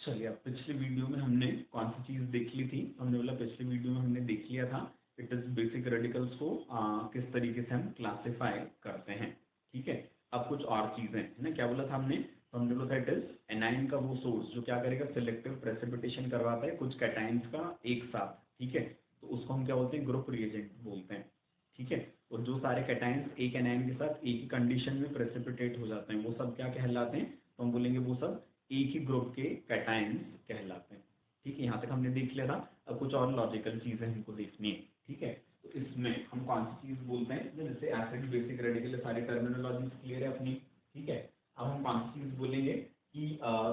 चलिए, अब पिछले वीडियो में हमने कौन सी चीज़ देख ली थी? हमने बोला पिछले वीडियो में हमने देख लिया था इट इज बेसिक रेडिकल्स को किस तरीके से हम क्लासिफाई करते हैं। ठीक है, अब कुछ और चीज़ें है ना, क्या बोला था हमने? तो हमने बोला था इट इज एनाइन का वो सोर्स जो क्या करेगा, सिलेक्टिव प्रेसिपिटेशन करवाता है कुछ कैटाइंस का एक साथ। ठीक है, तो उसको हम क्या बोलते हैं? ग्रुप रिएजेंट बोलते हैं। ठीक है, और जो सारे कैटाइंस एक एनाइन के साथ एक ही कंडीशन में प्रेसिपिटेट हो जाते हैं वो सब क्या कहलाते हैं? तो हम बोलेंगे वो सब एक ही ग्रुप के कैटायंस कहलाते हैं। ठीक है, यहाँ तक हमने देख लिया था। अब कुछ और लॉजिकल चीजें हमको देखनी है। ठीक है, तो इसमें हम कौन सी चीज बोलते हैं? जैसे एसिड बेसिक रेडिकल सारी टर्मिनोलॉजी क्लियर है अपनी। ठीक है, अब हम कौन सी चीज बोलेंगे कि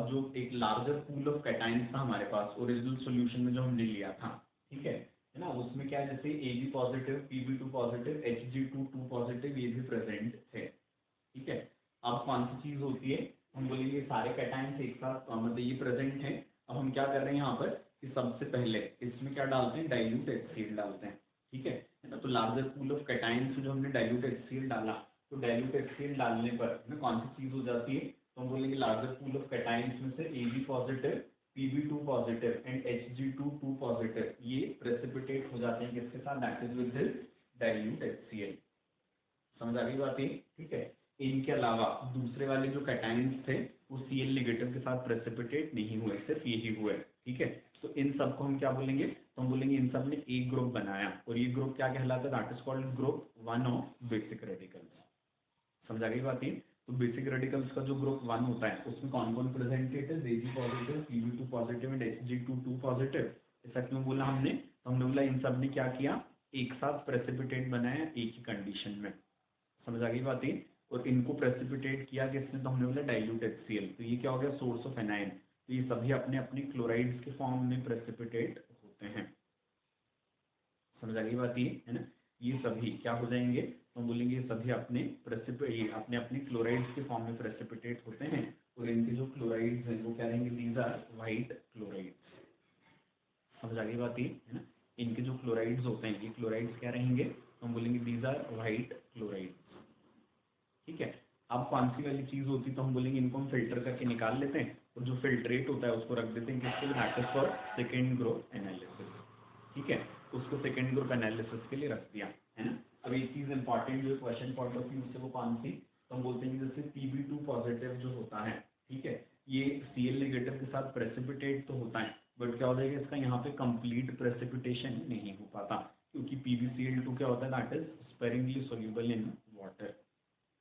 जो एक लार्जर पूल ऑफ कैटायंस था हमारे पास ओरिजिनल सोल्यूशन में जो हमने लिया था। ठीक है ना, उसमें क्या है, जैसे AB positive, PB2 positive, Hg2 positive, ये भी प्रेजेंट थे। ठीक है, अब कौन सी चीज होती है? हम बोलेंगे सारे कैटायंस एक साथ मतलब ये प्रेजेंट है। अब हम क्या कर रहे हैं यहाँ पर कि सबसे पहले इसमें क्या डालते हैं? डाइल्यूट HCl डालते हैं। ठीक है ना, तो लार्जर पूल ऑफ कैटायंस जो हमने डाइल्यूट HCl डाला, तो डाइल्यूट HCl डालने पर ना कौन सी चीज हो जाती है? तो हम बोलेंगे लार्जर पूल ऑफ कैटायंस में से AB positive, PB2 positive and Hg2 positive ये प्रेसिपिटेट हो जाते हैं किसके साथ? That is with this dilute HCl। समझ आ गई बात है? ठीक है, इनके अलावा दूसरे वाले जो कैटायंस थे वो Cl नेगेटिव के साथ प्रेसिपिटेट नहीं हुए, सिर्फ यही हुए। ठीक है, तो इन सबको हम क्या बोलेंगे? तो हम बोलेंगे इन सब ने एक ग्रुप बनाया और ये ग्रुप क्या कहलाता है? That is called group one of basic radicals. समझ आ गई बात है? तो बेसिक रेडिकल्स का जो ग्रुप वन होता है उसमें कौन कौन प्रेजेंटेड है? AB positive, PB2 positive and Hg2 positive. ऐसा क्यों बोला हमने? तो हमने बोला इन सब ने क्या किया, एक साथ प्रेसिपिटेट बनाया एक ही कंडीशन में। समझ आ गई बात है? और इनको प्रेसिपिटेट किया किसने? तो हमने बोला डाइल्यूट HCl। तो ये क्या हो गया? Source of anion. तो ये सभी अपने अपने क्लोराइड्स के फॉर्म में प्रेसिपिटेट होते हैं। समझ आ गई बात है ना? ये सभी क्या हो जाएंगे? तो हम बोलेंगे ये सभी अपने अपने क्लोराइड्स के फॉर्म में प्रेसिपिटेट होते हैं और इनके जो क्लोराइड्स हैं वो क्या रहेंगे? These are white chlorides. समझ आ गई बात है ना? इनके जो क्लोराइड्स होते हैं ये क्लोराइड्स क्या रहेंगे? तो हम बोलेंगे दीज आर व्हाइट क्लोराइड्स। ठीक है, अब कौन सी वाली चीज होती है? तो हम बोलेंगे इनको हम फिल्टर करके निकाल लेते हैं और जो फिल्ट्रेट होता है उसको रख देते हैं किसके लिए? That is for second group analysis. ठीक है, उसको सेकेंड ग्रुप एनालिसिस के लिए रख दिया है ना। अब एक चीज इंपॉर्टेंट जो क्वेश्चन पॉइंट ऑफ व्यू से वो कौन सी? तो हम बोलते हैं जैसे PB2 पॉजिटिव जो होता है, ठीक है, ये Cl नेगेटिव के साथ प्रेसिपिटेट तो होता है बट क्या हो जाएगा इसका यहाँ पे कंप्लीट प्रेसिपिटेशन नहीं हो पाता क्योंकि PbCl2 क्या होता है? That is sparingly soluble in water.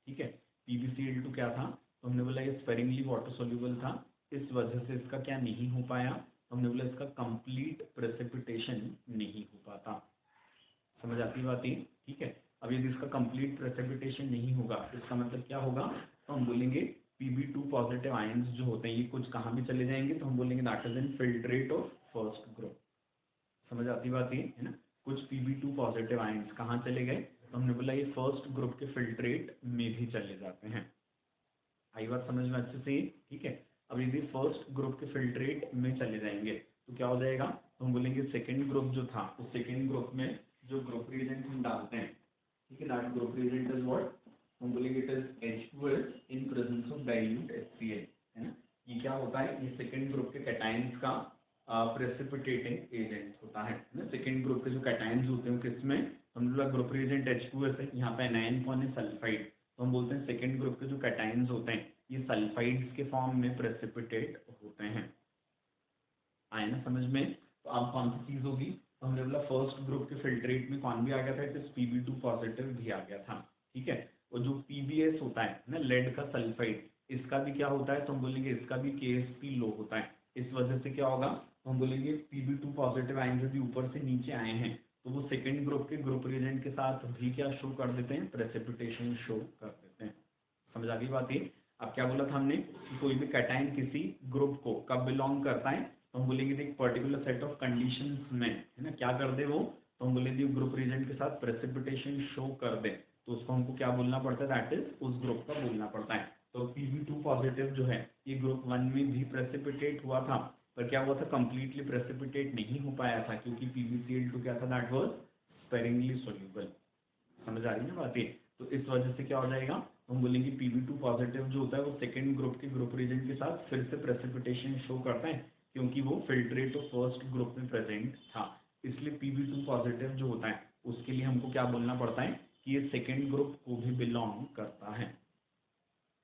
ठीक है, PbCl2 क्या था? तो हमने बोला ये स्पेरिंगली वाटर सोल्यूबल था, इस वजह से इसका क्या नहीं हो पाया? तो हमने बोला इसका कंप्लीट प्रेसिपिटेशन नहीं हो पाता। समझ आती बात है? ठीक है, अब यदि इसका कंप्लीट प्रेसिपिटेशन नहीं होगा इसका मतलब क्या होगा? तो हम बोलेंगे PB2 पॉजिटिव आयंस जो होते हैं ये कुछ कहाँ भी चले जाएंगे, तो हम बोलेंगे that is in filtrate of first group. समझ आती बात है ना? कुछ PB2 पॉजिटिव आयंस कहाँ चले गए? तो हमने बोला ये फर्स्ट ग्रुप के फिल्ट्रेट में भी चले जाते हैं। आई बात समझ में अच्छे से? ठीक है, अब यदि फर्स्ट ग्रुप के फिल्ट्रेट में चले जाएंगे तो क्या हो जाएगा? तो हम बोलेंगे सेकेंड ग्रुप जो था उस सेकेंड ग्रुप में जो ग्रुप रिएजेंट हम डालते हैं, ठीक है, that group reagent is what? हम बोलेंगे it is H2S in presence of dilute HCl। है ना, ये क्या होता है? ये सेकेंड ग्रुप के कैटायंस का प्रेसिपिटेटिंग एजेंट होता है ना। सेकेंड ग्रुप के जो कैटायंस होते हैं किसमें? हम लोग ग्रुप रिएजेंट H2S है, यहाँ पे एनायन कौन है? सल्फाइड। तो हम बोलते हैं सेकेंड ग्रुप के जो कैटायंस होते हैं ये सल्फाइड्स के फॉर्म में प्रेसिपिटेट होते हैं। आए ना समझ में? तो अब कौन सी चीज होगी? तो हमने बोला फर्स्ट ग्रुप के फिल्ट्रेट में कौन भी आ गया था? इस PB2 पॉजिटिव भी आ गया था। ठीक है, और जो PBS होता है ना, लेड का सल्फाइड, इसका भी क्या होता है? तो हम बोलेंगे इसका भी KSP लो होता है। इस वजह से क्या होगा? तो हम बोलेंगे PB2 पॉजिटिव आयन यदि ऊपर से नीचे आए हैं तो वो सेकेंड ग्रुप के ग्रुप रिएजेंट के साथ भी क्या शो कर देते हैं? प्रेसिपिटेशन शो कर देते हैं। समझ आ गई बात है? अब क्या बोला था हमने कि कोई भी कैटायन किसी ग्रुप को कब बिलोंग करता है? तो हम बोलेंगे एक पर्टिकुलर सेट ऑफ कंडीशंस में, है ना, क्या कर दे वो? तो हम बोलेंगे ग्रुप रिएजेंट के साथ प्रेसिपिटेशन शो कर दे तो उसको हमको क्या बोलना पड़ता है? दैट इज उस ग्रुप का बोलना पड़ता है। तो PB2 पॉजिटिव जो है ये ग्रुप वन में भी प्रेसिपिटेट हुआ था पर क्या हुआ था? कंप्लीटली प्रेसिपिटेट नहीं हो पाया था क्योंकि PbCl2 क्या था? That was sparingly soluble. समझ आ रही है ना बातें? तो इस वजह से क्या हो जाएगा? हम बोलेंगे PB2 पॉजिटिव जो होता है वो सेकंड ग्रुप के ग्रुप रिएजेंट के साथ फिर से प्रेसिपिटेशन शो करता है क्योंकि वो फिल्ट्रेट ऑफ फर्स्ट ग्रुप में प्रेजेंट था। इसलिए Pb2 पॉजिटिव जो होता है उसके लिए हमको क्या बोलना पड़ता है कि ये सेकेंड ग्रुप को भी बिलोंग करता है।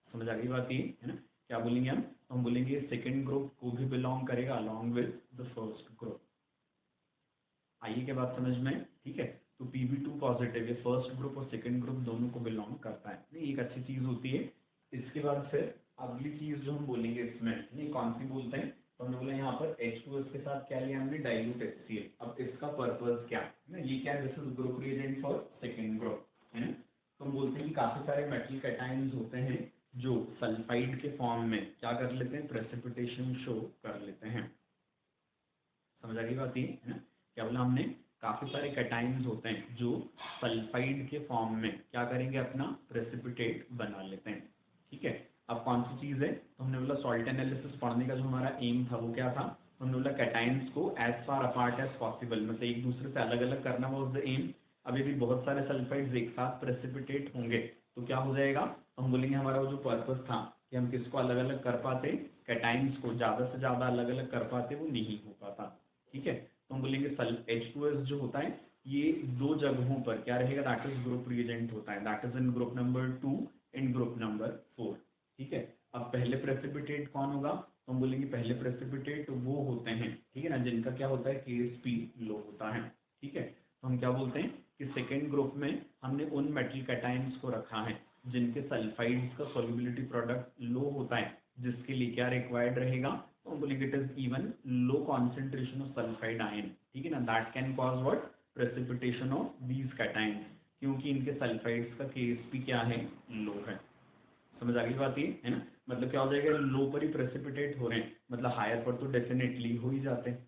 समझ आ गई बात ये है ना? क्या बोलेंगे हम बोलेंगे सेकेंड ग्रुप को भी बिलोंग करेगा along with the first group. आइए के बात समझ में, ठीक है। तो Pb2 पॉजिटिव ये फर्स्ट ग्रुप और सेकंड ग्रुप दोनों को बिलोंग करता है, नहीं एक अच्छी चीज होती है। इसके बाद फिर अगली चीज जो हम बोलेंगे इसमें, नहीं कौन सी बोलते हैं, तो हमने बोला यहाँ पर H2S के साथ क्या लिया हमने, डाइल्यूट HCl। अब इसका पर्पज क्या है ना, ये क्या है, this is group reagent for second group, है ना। तो हम बोलते हैं कि काफी सारे मेटल कैटायंस होते हैं जो सल्फाइड के फॉर्म में क्या कर लेते हैं, प्रेसिपिटेशन शो कर लेते हैं। समझ आ गई बात ये है ना? क्या बोला हमने, काफी सारे कैटायंस होते हैं जो सल्फाइड के फॉर्म में क्या करेंगे, अपना प्रेसिपिटेट बना लेते हैं, ठीक है। अब कौन सी चीज है, तो हमने बोला सॉल्ट एनालिसिस पढ़ने का जो हमारा एम था वो क्या था, हमने बोला कैटायंस को as far apart as possible, मतलब एक दूसरे से अलग अलग करना वाज द एम। अब यदि बहुत सारे सल्फाइड्स एक साथ प्रेसिपिटेट होंगे तो क्या हो जाएगा, हम बोलेंगे हमारा वो जो पर्पस था कि हम किसको अलग अलग कर पाते, कैटायंस को ज्यादा से ज्यादा अलग अलग कर पाते, वो नहीं हो पाता, ठीक है। तो हम बोलेंगे H2S जो होता है ये दो जगहों पर क्या रहेगा, दैट इज ग्रुप रिएजेंट होता है, that is in group number 2 and group number 4, ठीक है। अब पहले प्रेसिपिटेट कौन होगा, तो हम बोलेंगे पहले प्रेसिपिटेट वो होते हैं, ठीक है ना, जिनका क्या होता है KSP लो होता है, ठीक है। तो हम क्या बोलते हैं कि सेकेंड ग्रुप में हमने उन मेटल कैटायंस को रखा है जिनके सल्फाइड्स का सॉल्युबिलिटी प्रोडक्ट लो होता है, जिसके लिए क्या रिक्वायर्ड रहेगा, तो हम बोलेंगे it is even low concentration of sulphide ion, ठीक है ना, that can cause what, precipitation of these cations, क्योंकि इनके सल्फाइड्स का KSP क्या है, लो है। समझ आ गई बात ये है ना, मतलब क्या हो जाएगा, लो पर ही प्रेसिपिटेट हो रहे हैं, मतलब हायर पर तो डेफिनेटली हो ही जाते हैं।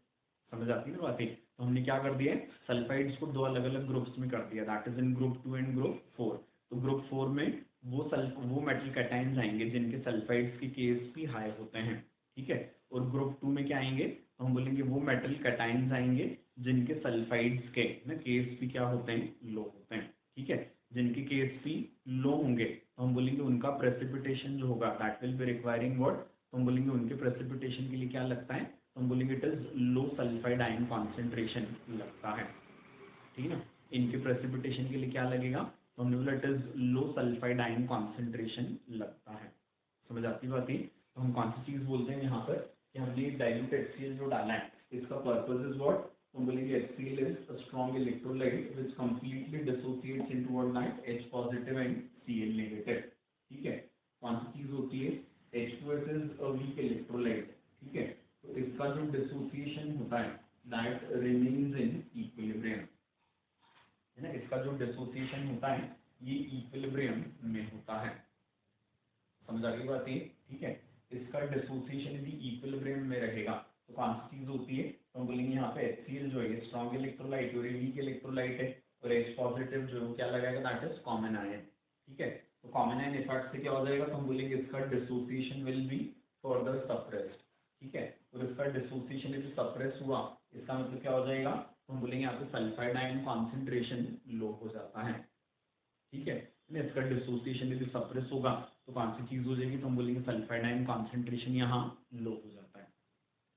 समझ आती है ना बात ये, तो हमने क्या कर दिया, सल्फाइड्स को दो अलग अलग ग्रुप्स में कर दिया, that is in group 2 and group 4। तो ग्रुप 4 में वो मेटल कैटायंस आएंगे जिनके सल्फाइड्स की KSP हाई होते हैं, ठीक है। और ग्रुप 2 में क्या आएंगे, तो हम बोलेंगे वो मेटल कैटायंस आएंगे जिनके सल्फाइड्स के ना KSP क्या होते हैं, लो होते हैं, ठीक है। जिनके KSP लो होंगे तो हम बोलेंगे उनका प्रेसिपिटेशन जो होगा that will be requiring what, तो हम बोलेंगे उनके प्रेसिपिटेशन के लिए क्या लगता है, तो हम बोलेंगे it is low sulphide ion concentration लगता है, ठीक है ना। इनके प्रेसिपिटेशन के लिए क्या लगेगा, तो हमने बोला it is low sulphide ion concentration लगता है। समझ आती बात है। तो हम कौन सी चीज बोलते हैं यहाँ पर कि हमने डाइल्यूट HCl जो डाला है इसका पर्पज इज व्हाट, तो हम बोलेंगे HCl is a strong electrolyte which completely dissociates into what that H positive and Cl negative, ठीक है। कौन सी चीज होती है, H2S is a weak electrolyte, ठीक है। तो इसका जो डिसोसिएशन होता है दैट रिमेन्स इन इक्विलिब्रियम, है ना, इसका जो डिसोसिएशन होता है ये इक्विलिब्रियम में होता है। समझ आ गई बात ये, ठीक है। इसका डिसोसिएशन यदि इक्विलिब्रियम में रहेगा तो कौन सी चीज होती है, तो हम बोलेंगे यहाँ पे HCl जो है स्ट्रॉन्ग इलेक्ट्रोलाइट और वीक इलेक्ट्रोलाइट है, और H पॉजिटिव जो क्या लगाएगा, दैट इज कॉमन आयन, ठीक है। तो कॉमन आयन इफेक्ट से क्या हो जाएगा, तो हम बोलेंगे इसका dissociation will be further suppressed, ठीक है। और इसका डिसोसिएशन यदि सप्रेस हुआ इसका मतलब क्या हो जाएगा, तो हम बोलेंगे यहाँ पे सल्फाइड आयन कॉन्सेंट्रेशन लो हो जाता है, ठीक है। इसका डिसोसिएशन यदि सप्रेस होगा तो कौन सी चीज हो जाएगी, तो हम बोलेंगे सल्फाइड आयन कॉन्सेंट्रेशन यहाँ लो हो जाता है।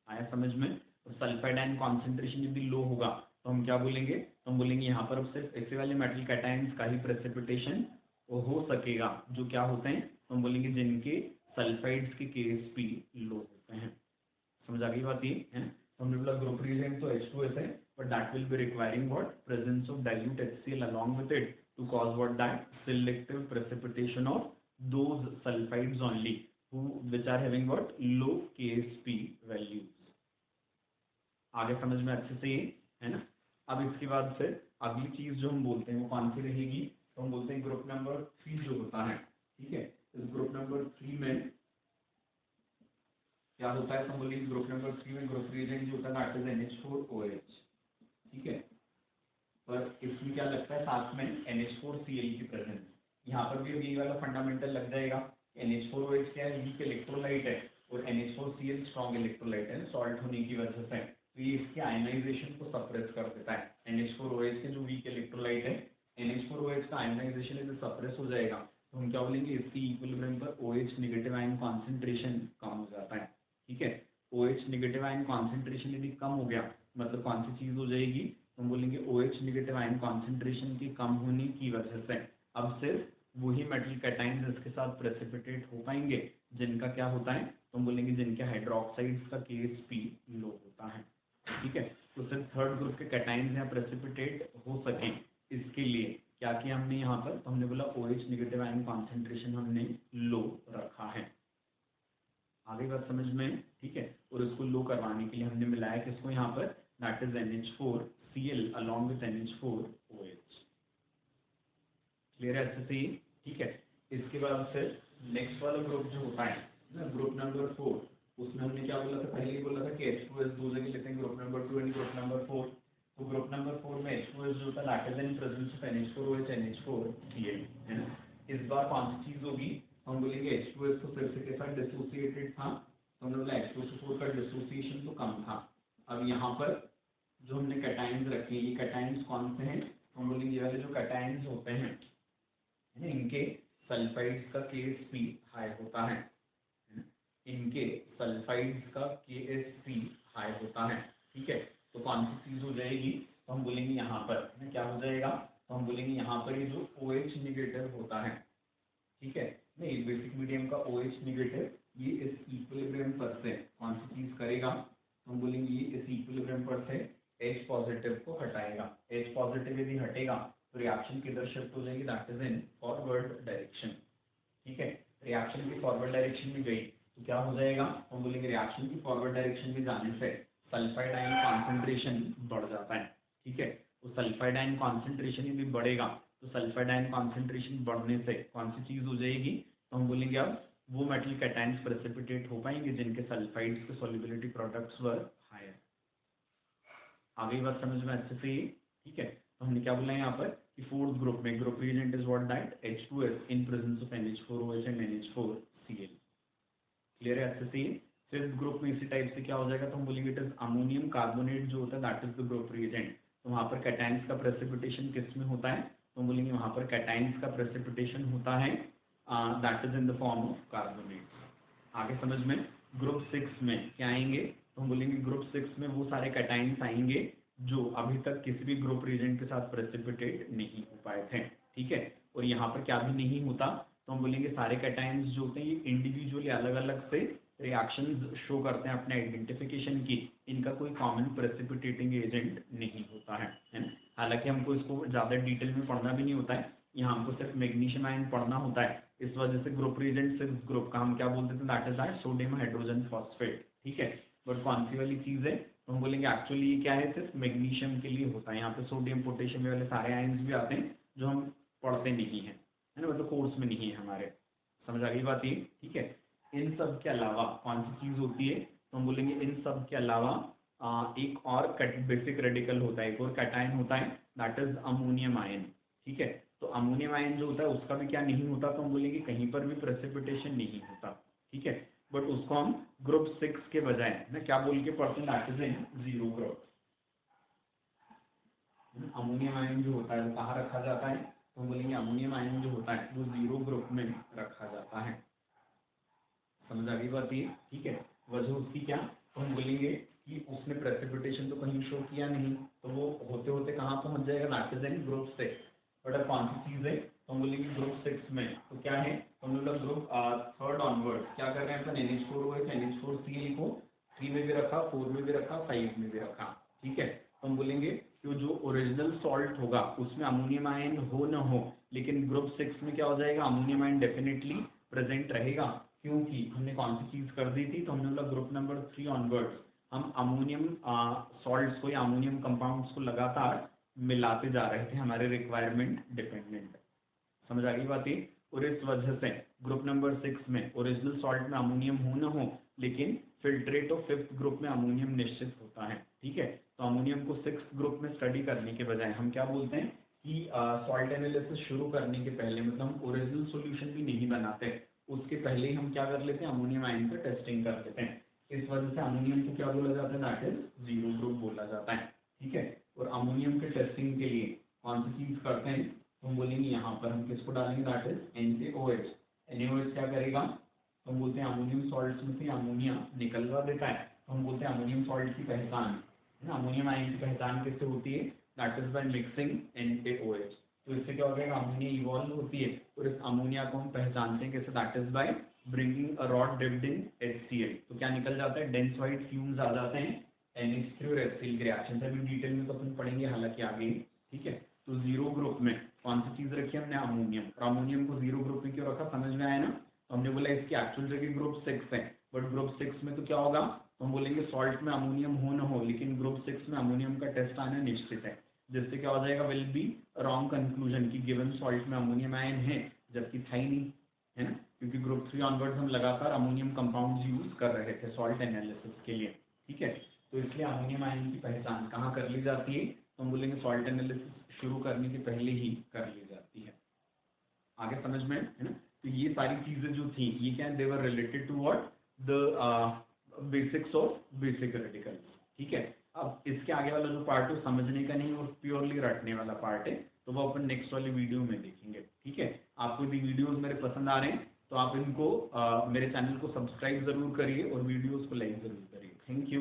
आया समझ में, तो सल्फाइड आयन कॉन्सेंट्रेशन यदि लो होगा तो हम क्या बोलेंगे, तो हम बोलेंगे यहाँ पर सिर्फ ऐसे वाले मेटल कैटायंस का ही प्रेसिपिटेशन हो सकेगा जो क्या होते हैं, तो हम बोलेंगे जिनके सल्फाइड्स के KSP लो होते हैं। समझ आ गई बात ये है ना। तो हमने बोला ग्रुप रिएजेंट तो H2S है, but that will be requiring what, presence of dilute HCl along with it to cause what, that selective precipitation of those sulfides only who which are having what, low KSP values। आगे समझ में अच्छे से ये है ना। अब इसके बाद फिर अगली चीज जो हम बोलते हैं वो कौन सी रहेगी, तो हम बोलते हैं ग्रुप नंबर 3 जो होता है, ठीक है। इस ग्रुप नंबर 3 में क्या होता है, तो हम बोलेंगे ग्रुप नंबर 3 में ग्रुप रिएजेंट जो होता है दैट इज NH4OH, ठीक है। पर इसमें क्या लगता है, साथ में NH4Cl की प्रेजेंस, यहाँ पर भी ये वाला फंडामेंटल लग जाएगा। NH4OH क्या है, वीक इलेक्ट्रोलाइट है, और NH4Cl स्ट्रॉन्ग इलेक्ट्रोलाइट है सॉल्ट होने की वजह से, तो ये इसके आयनाइजेशन को सप्रेस कर देता है। NH4OH के जो वीक इलेक्ट्रोलाइट है, NH4OH का आयनाइजेशन यदि सप्रेस हो जाएगा तो हम क्या बोलेंगे, इसकी इक्विलिब्रियम पर OH नेगेटिव आयन कॉन्सेंट्रेशन कम हो जाता है, ठीक है। OH नेगेटिव आयन कॉन्सेंट्रेशन यदि कम हो गया मतलब कौन सी चीज हो जाएगी, तो हम बोलेंगे OH नेगेटिव आयन कॉन्सेंट्रेशन की कम होने की वजह से अब सिर्फ वही मेटल कैटाइंस इसके साथ प्रेसिपिटेट हो पाएंगे जिनका क्या होता है, तो हम बोलेंगे जिनके हाइड्रोक्साइड्स का Ksp लो होता है। ठीक है, तो सिर्फ थर्ड ग्रुप के कैटाइंस यहाँ प्रेसिपिटेट हो सके इसके लिए क्या किया हमने यहाँ पर, तो हमने बोला OH नेगेटिव आयन कॉन्सेंट्रेशन हमने लो रखा है। आगे बात समझ में, ठीक है। और इसको लो करवाने के लिए हमने मिलाया किसको यहाँ पर, that is NH4Cl along with NH4OH। Clear है अच्छे से, ठीक है। इसके बाद फिर नेक्स्ट वाला ग्रुप जो होता है ना, ग्रुप नंबर 4, उसमें हमने क्या बोला था, पहले ही बोला था कि H2S दो जगह लेते हैं, group number 2 and group number 4। तो ग्रुप नंबर 4 में H2S जो होता है that is in presence of NH4OH NH4Cl, है ना। इस बार कौन सी चीज होगी, हम बोलेंगे H2S तो फिर से के साथ डिसोसिएटेड था, तो हमने बोला H2SO4 का डिसोसिएशन तो कम था। अब यहाँ पर जो हमने कैटाइंस रखे हैं, ये कैटाइंस कौन से हैं, हम बोलेंगे ये वाले जो कैटाइंस होते हैं इनके सल्फाइड्स का Ksp हाई होता है, इनके सल्फाइड्स का Ksp हाई होता है। ठीक है, तो कौन सी चीज हो जाएगी, तो हम बोलेंगे यहाँ पर क्या हो जाएगा, तो हम बोलेंगे यहाँ पर ये जो OH नेगेटिव होता है, ठीक है, नहीं बेसिक मीडियम का OH नेगेटिव ये इस इक्विलिब्रियम पर से कौन सी चीज करेगा, तो हम बोलेंगे ये इस इक्विलिब्रियम पर से H पॉजिटिव को हटाएगा। H पॉजिटिव यदि हटेगा तो रिएक्शन किधर शिफ्ट हो जाएगी, that is in forward direction. ठीक है, रिएक्शन की फॉरवर्ड डायरेक्शन में गई तो क्या हो जाएगा, हम बोलेंगे रिएक्शन की फॉरवर्ड डायरेक्शन में जाने से सल्फाइड आयन कॉन्सेंट्रेशन बढ़ जाता है। ठीक है, तो सल्फाइड आयन कॉन्सेंट्रेशन यदि बढ़ेगा तो सल्फाइड आयन कॉन्सेंट्रेशन बढ़ने से कौन सी चीज हो जाएगी, तो हम बोलेंगे अब वो मेटल कैटाइंस प्रेसिपिटेट हो पाएंगे जिनके सल्फाइड्स के सॉल्युबिलिटी प्रोडक्ट्स वर हायर। आगे बात समझ में अच्छे से, ठीक है। तो हमने क्या बोला यहाँ पर कि फोर्थ ग्रुप में group reagent is what, that H2S in presence of NH4OH and NH4Cl। Clear है अच्छे से। फिफ्थ ग्रुप में इसी टाइप से क्या हो जाएगा, तो हम बोलेंगे इट इज अमोनियम कार्बोनेट जो होता है that is the group reagent. तो वहाँ पर कैटाइंस का प्रेसिपिटेशन किस में होता है, तो हम बोलेंगे वहाँ पर कैटाइंस का प्रेसिपिटेशन होता है that is in the form of carbonate. आगे समझ में। ग्रुप 6 में क्या आएंगे, तो हम बोलेंगे ग्रुप 6 में वो सारे कैटाइंस आएंगे जो अभी तक किसी भी ग्रुप रिएजेंट के साथ प्रेसिपिटेट नहीं हो पाए थे। ठीक है, और यहाँ पर क्या भी नहीं होता, तो हम बोलेंगे सारे कैटाइंस जो होते हैं ये इंडिविजुअली अलग अलग से रिएक्शंस शो करते हैं अपने आइडेंटिफिकेशन की, इनका कोई कॉमन प्रेसिपिटेटिंग एजेंट नहीं होता है ना। हालांकि हमको इसको ज़्यादा डिटेल में पढ़ना भी नहीं होता है, यहाँ हमको सिर्फ मैग्नीशियम आयन पढ़ना होता है। इस वजह से ग्रुप रिएजेंट सिर्फ ग्रुप का हम क्या बोलते थे, that is that sodium hydrogen phosphate. ठीक है, बट कौन सी वाली चीज़ है, तो हम बोलेंगे एक्चुअली ये क्या है, सिर्फ मैग्नीशियम के लिए होता है। यहाँ पे सोडियम पोटेशियम वाले सारे आयन्स भी आते हैं जो हम पढ़ते नहीं है ना, मतलब कोर्स में नहीं है हमारे। समझ आ गई बात ये, ठीक है। इन सब के अलावा कौन सी चीज़ होती है, तो हम बोलेंगे इन सब के अलावा एक और बेसिक रेडिकल होता है, एक और कैटायन होता है दैट इज अमोनियम आयन। ठीक है, तो अमोनियम आयन जो होता है उसका भी क्या नहीं होता, तो हम बोलेंगे कहीं पर भी प्रेसिपिटेशन नहीं होता। ठीक है, बट उसको हम ग्रुप 6 के बजाय ना क्या बोल के पढ़ते हैं, that is in zero group. Ammonium ion जो होता है वो कहाँ रखा जाता है, तो हम बोलेंगे अमोनियम आयन जो होता है वो जीरो ग्रुप में रखा जाता है। समझ आ गई बात ये, ठीक है। वजह उसकी क्या, तो हम बोलेंगे कि उसने प्रेसिपिटेशन तो कहीं शो किया नहीं, तो वो होते होते कहाँ पहुंच जाएगा, that is in group 6। But अब कौन सी चीज़ है, तो हम बोलेंगे ग्रुप 6 में तो क्या है, तो हम लोग ग्रुप थर्ड ऑनवर्ड क्या कर रहे हैं अपन, NH4OH NH4Cl को 3 में भी रखा, 4 में भी रखा, 5 में भी रखा। ठीक है, तो हम बोलेंगे कि जो ओरिजिनल सॉल्ट होगा उसमें अमोनियम आयन हो न हो, लेकिन ग्रुप 6 में क्या हो जाएगा, अमोनियम आयन डेफिनेटली प्रेजेंट रहेगा, क्योंकि हमने कौन सी चीज़ कर दी थी, तो हमने बोला ग्रुप नंबर 3 ऑनवर्ड्स हम अमोनियम सॉल्ट्स को या अमोनियम कंपाउंड्स को लगातार मिलाते जा रहे थे हमारे रिक्वायरमेंट डिपेंडेंट। समझ आ गई बात ये। और इस वजह से ग्रुप नंबर 6 में ओरिजिनल सॉल्ट में अमोनियम हो न हो, लेकिन फिल्ट्रेट ऑफ 5th ग्रुप में अमोनियम निश्चित होता है। ठीक है, तो अमोनियम को 6th ग्रुप में स्टडी करने के बजाय हम क्या बोलते हैं कि सॉल्ट एनालिसिस शुरू करने के पहले, मतलब हम ओरिजिनल सोल्यूशन भी नहीं बनाते, उसके पहले ही हम क्या कर लेते हैं, अमोनियम आयन का टेस्टिंग कर लेते हैं। इस वजह से अमोनियम को क्या बोला जाता है, दैट इज जीरो ग्रुप बोला जाता है। ठीक है, और अमोनियम के टेस्टिंग के लिए कौन सी चीज़ करते हैं, तो हम बोलेंगे यहाँ पर हम किसको डालेंगे, दैट इज NaOH। NaOH क्या करेगा, तो हम बोलते हैं अमोनियम सॉल्ट्स में से अमोनिया निकलवा देता है, हम बोलते हैं अमोनियम सॉल्ट की पहचान है ना, अमोनियम आयन की पहचान कैसे होती है, that is by mixing NaOH। तो इससे क्या हो जाएगा, अमोनिया इवॉल्व होती है और इस अमोनिया को हम पहचानते हैं कैसे, that is by bringing a rod dipped in HCl। तो क्या निकल जाता है, डेंस व्हाइट फ्यूम्स आ जाते हैं NH3 और HCl के रिएक्शन से। अभी डिटेल में तो अपन पढ़ेंगे हालांकि आगे, ठीक है। तो जीरो ग्रुप में कौन सी चीज रखी हमने, अमोनियम। और अमोनियम को जीरो ग्रुप में क्यों रखा, समझ में आया ना। तो हमने बोला इसकी एक्चुअल जगह ग्रुप 6 है, बट ग्रुप 6 में तो क्या होगा, तो हम बोलेंगे सॉल्ट में अमोनियम हो ना हो, लेकिन ग्रुप 6 में अमोनियम का टेस्ट आना निश्चित है। जिससे क्या हो जाएगा, विल बी रॉन्ग कंक्लूजन कि गिवन सॉल्ट में अमोनियम आयन है, जबकि था ही नहीं, है ना। क्योंकि ग्रुप 3 ऑनवर्ड्स हम लगातार अमोनियम कंपाउंड्स यूज कर रहे थे सॉल्ट एनालिसिस के लिए, ठीक है। तो इसलिए अमोनियम आयन की पहचान कहाँ कर ली जाती है, तो हम बोलेंगे सॉल्ट एनालिसिस शुरू करने के पहले ही कर ली जाती है। आगे समझ में है ना। तो ये सारी चीजें जो थी ये क्या, they were related to what, the basics of basic radical, ठीक है। अब इसके आगे वाला जो पार्ट है समझने का नहीं और प्योरली रटने वाला पार्ट है, तो वो अपन नेक्स्ट वाली वीडियो में देखेंगे, ठीक है। आपको यदि वीडियोस मेरे पसंद आ रहे हैं तो आप इनको मेरे चैनल को सब्सक्राइब जरूर करिए और वीडियोस को लाइक जरूर करिए। Thank you.